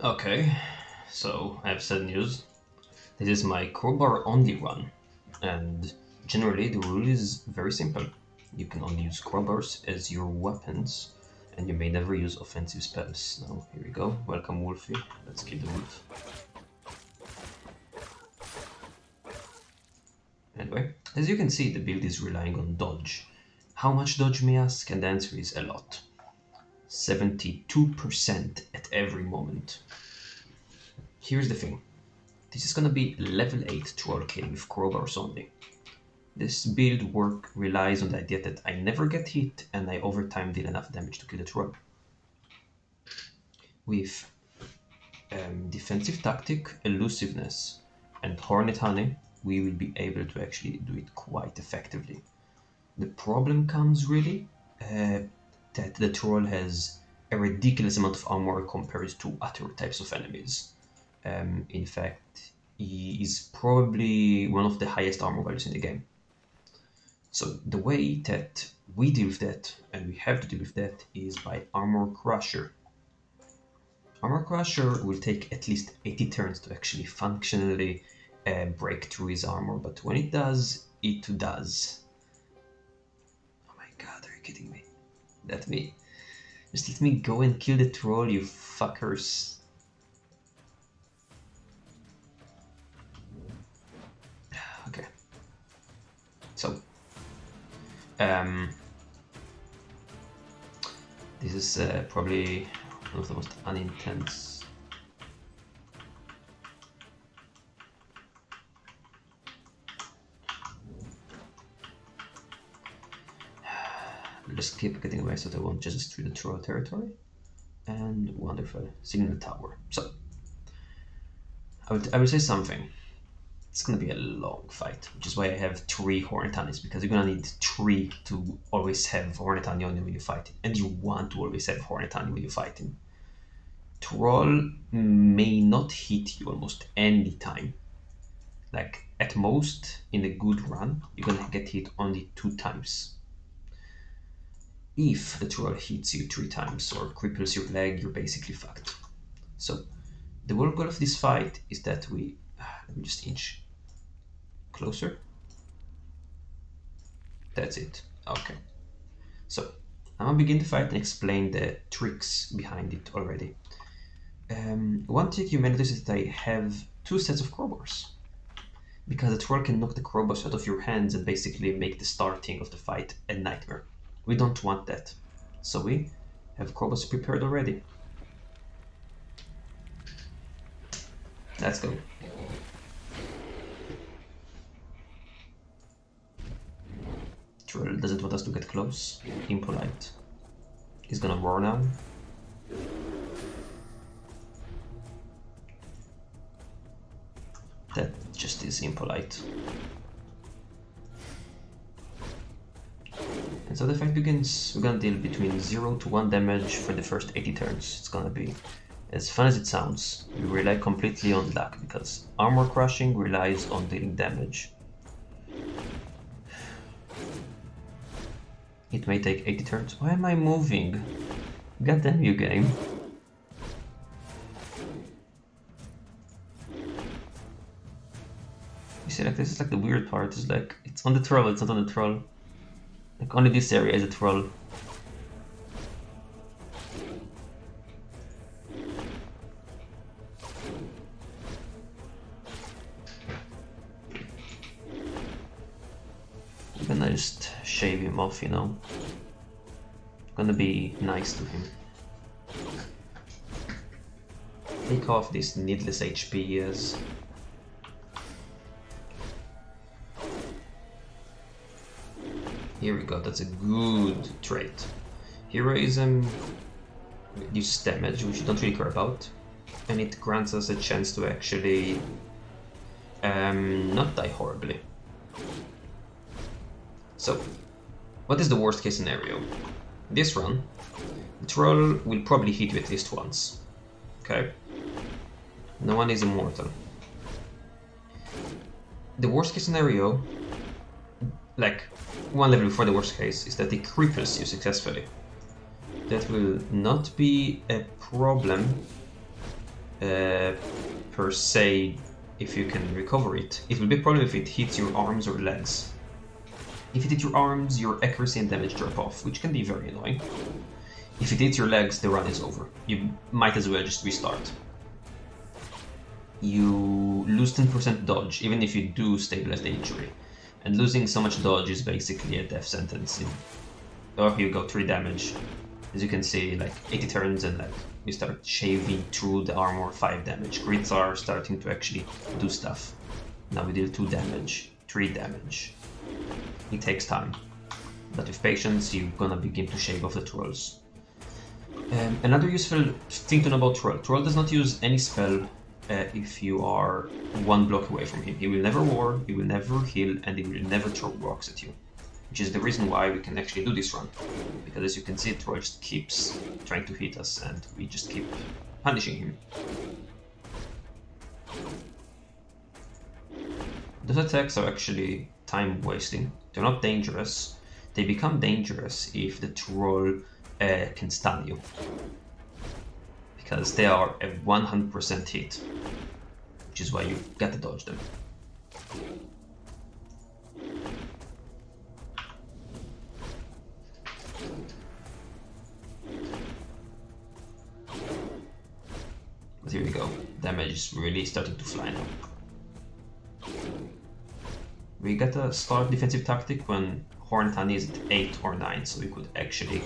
Okay, so I have sad news. This is my crowbar only run, and generally the rule is very simple. You can only use crowbars as your weapons, and you may never use offensive spells. Now, here we go. Welcome, Wolfie. Let's kill the wolf. Anyway, as you can see, the build is relying on dodge. How much dodge, may ask? And the answer is a lot. 72% at every moment. Here's the thing. This is gonna be level 8 troll killing with crowbars only. This build work relies on the idea that I never get hit and I over time deal enough damage to kill the troll. With defensive tactic, elusiveness, and hornet honey, we will be able to actually do it quite effectively. The problem comes really that the troll has a ridiculous amount of armor compared to other types of enemies. In fact, he is probably one of the highest armor values in the game. So the way that we deal with that, and we have to deal with that, is by Armor Crusher. Armor Crusher will take at least 80 turns to actually functionally break through his armor, but when it does, it does. Oh my god, are you kidding me? Let me... Just let me go and kill the troll, you fuckers. Okay. So... this is probably one of the most unintense. Just keep getting away so they won't just destroy the troll territory. And wonderful. Signal tower. So, I will say something. It's gonna be a long fight, which is why I have 3 Hornet Honeys, because you're gonna need 3 to always have Hornet Honey on you when you're fighting. And you want to always have Hornet Honey when you're fighting. Troll may not hit you almost any time. Like, at most, in a good run, you're gonna get hit only 2 times. If the troll hits you 3 times or cripples your leg, you're basically fucked. So, the whole goal of this fight is that we... let me just inch closer. That's it. Okay. So, I'm gonna begin the fight and explain the tricks behind it already. One trick you may notice is that I have 2 sets of crowbars. Because the troll can knock the crowbars out of your hands and basically make the starting of the fight a nightmare. We don't want that. So we have crowbars prepared already. Let's go. Troll doesn't want us to get close. Impolite. He's gonna roar now. That just is impolite. And so the fight begins. We're gonna deal between 0 to 1 damage for the first 80 turns. It's gonna be as fun as it sounds. We rely completely on luck because armor crushing relies on dealing damage. It may take 80 turns. Why am I moving? God damn you, game. You see, like, this is like the weird part. It's like, it's on the troll, it's not on the troll. Like, only this area is a troll. I'm gonna just shave him off, you know. Gonna be nice to him. Take off this needless HP he has. Here we go, that's a good trait. Heroism reduces damage, which we don't really care about. And it grants us a chance to actually not die horribly. So, what is the worst case scenario? This run, the troll will probably hit you at least once. Okay? No one is immortal. The worst case scenario, like one level before the worst case, is that it cripples you successfully. That will not be a problem uh, per se, if you can recover it. It will be a problem if it hits your arms or legs. If it hits your arms, your accuracy and damage drop off, which can be very annoying. If it hits your legs, the run is over. You might as well just restart. You lose 10% dodge, even if you do stabilize the injury. And losing so much dodge is basically a death sentence. Oh, here you go, 3 damage. As you can see, like 80 turns and like we start shaving through the armor, 5 damage. Crits are starting to actually do stuff. Now we deal 2 damage, 3 damage. It takes time. But with patience, you're gonna begin to shave off the trolls. Another useful thing to know about Troll. Troll does not use any spell if you are 1 block away from him. He will never war, he will never heal, and he will never throw rocks at you. Which is the reason why we can actually do this run. Because as you can see, Troll just keeps trying to hit us and we just keep punishing him. Those attacks are actually time wasting. They're not dangerous. They become dangerous if the Troll can stun you. Because they are a 100% hit. Which is why you gotta dodge them. But here we go. Damage is really starting to fly now. We gotta start defensive tactic when Hornet Honey is at 8 or 9, so we could actually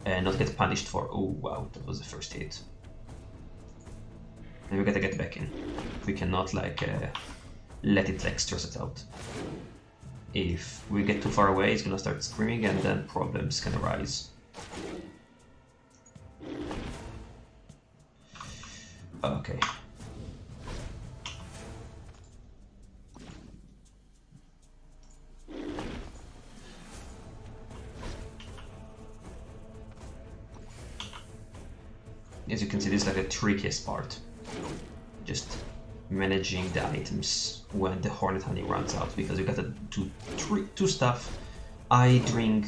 not get punished for. Oh wow, that was the first hit. And we gotta get back in. We cannot like let it like stress it out. If we get too far away, it's gonna start screaming and then problems can arise. Okay. As you can see, this is like the trickiest part. Just managing the items when the Hornet Honey runs out, because you gotta do two stuff. I drink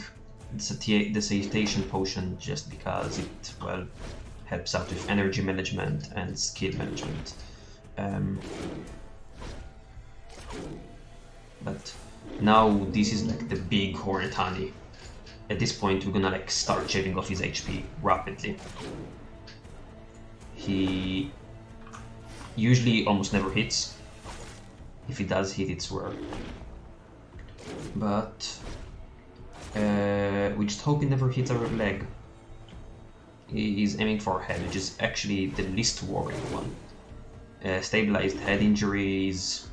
the satiation potion just because it, well, helps out with energy management and skill management. But now this is like the big Hornet Honey. At this point we're gonna like start shaving off his HP rapidly. He usually almost never hits. If he does hit, it's rare. But we just hope he never hits our leg. He's aiming for our head, which is actually the least worrying one. Stabilized head injuries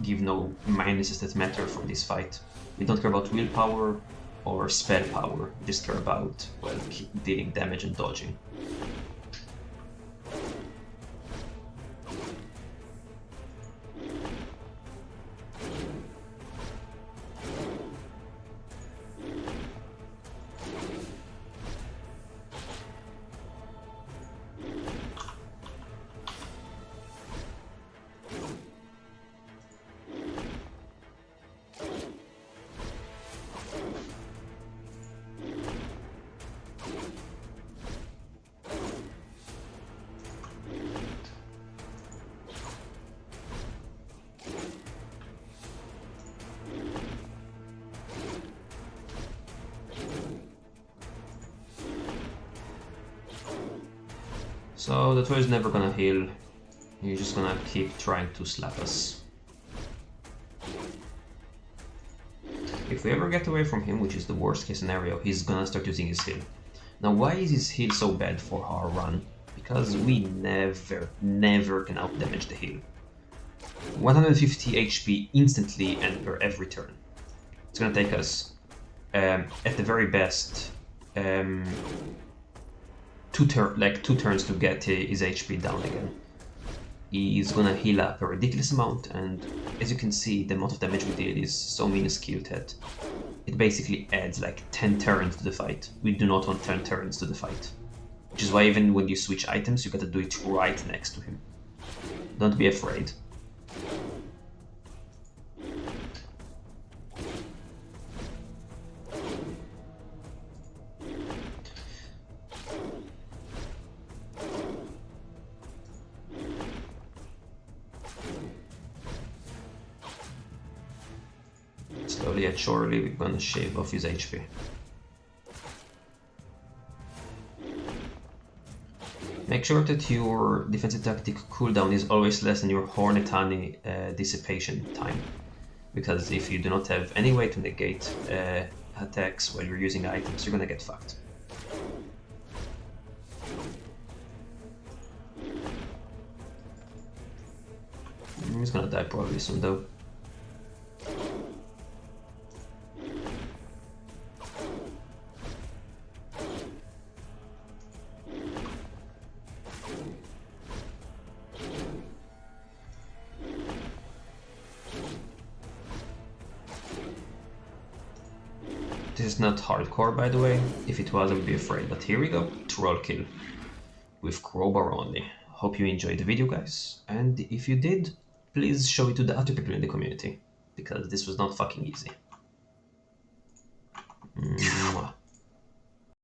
give no minuses that matter for this fight. We don't care about willpower or spell power, we just care about, well, dealing damage and dodging. So the troll is never gonna heal, he's just gonna keep trying to slap us. If we ever get away from him, which is the worst case scenario, he's gonna start using his heal. Now why is his heal so bad for our run? Because we never can outdamage the heal. 150 HP instantly and per every turn. It's gonna take us, at the very best, 2 turns to get his HP down again. He's gonna heal up a ridiculous amount, and as you can see, the amount of damage we did is so minuscule that it basically adds like 10 turns to the fight. We do not want 10 turns to the fight. Which is why even when you switch items, you gotta do it right next to him. Don't be afraid. slowly yet surely we're gonna shave off his HP. Make sure that your defensive tactic cooldown is always less than your Hornet Honey dissipation time. Because if you do not have any way to negate attacks while you're using items, you're gonna get fucked. He's gonna die probably soon though. This is not hardcore, by the way. If it was, I would be afraid. But here we go. Troll kill. With crowbar only. Hope you enjoyed the video, guys. And if you did, please show it to the other people in the community. Because this was not fucking easy.